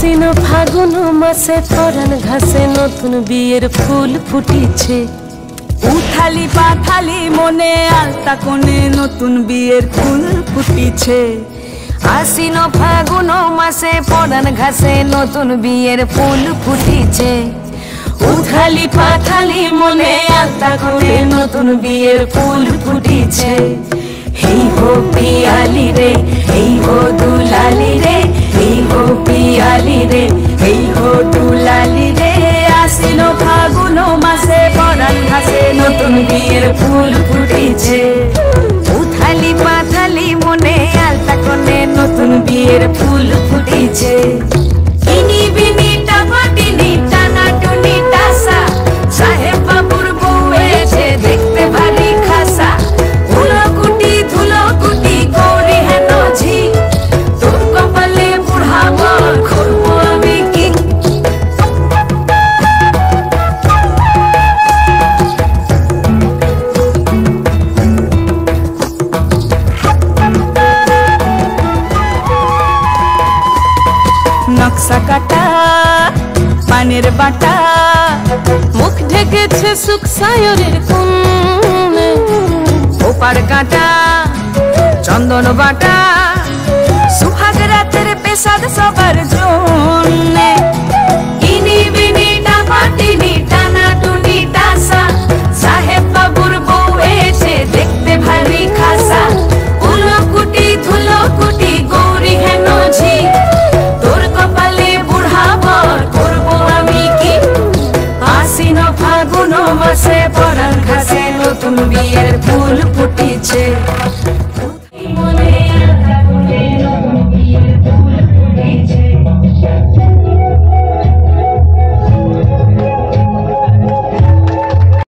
আশ্বিন ফাগুন মাসে পরাণ ঘাসে নতুন বিয়ের ফুল ফুটিছে। উথালি পাথালি মনে আলতা কোণে নতুন বিয়ের ফুল ফুটিছে। আশ্বিন ফাগুন মাসে পরাণ ঘাসে নতুন বিয়ের ফুল ফুটিছে। উথালি পাথালি মনে আলতা কোণে নতুন বিয়ের ফুল ফুটিছে। হেই হো পিয়ালি রে, হেই হো দুলালি রে, হেই হো পিয়ালি রে, হেই হো দুলালি রে। আশ্বিন ফাগুন মাসে পরাণ ঘাসে নতুন বিয়ের ফুল ফুটিছে। উথালি পাথালি মনে আলতা কোণে নতুন বিয়ের ফুল ফুটিছে। ইনি বিনি টাপাটিনি টানা টুনি টাসা, সাহেব বাবুর বউ এসে দেখতে ভারী খাসা। ধুলোকুটি ধুলোকুটি গৌরী হেন ঝি, তোর কপালে বুড়া বর করবো আমি কি। নকশা কাটা পানের বাটা, মুখ ঢেকেছে সুখ সায়রের কোণে। ওপার কাটা চন্দন বাটা, সুহাগ রাতের পেশাদ সবার জন্যে। ইনি বিনি টাপাটিনি টানা টুনি টাসা, সাহেব বাবুর বউ এসে দেখতে ভারী খাসা। উলোকুটি ধুলোকুটি গৌরী হেন ঝি, তোর কপালে বুড়া বর করবো আমি কি। আশ্বিন ফাগুন মাসে পরাণ ঘাসে নতুন বিয়ের ফুল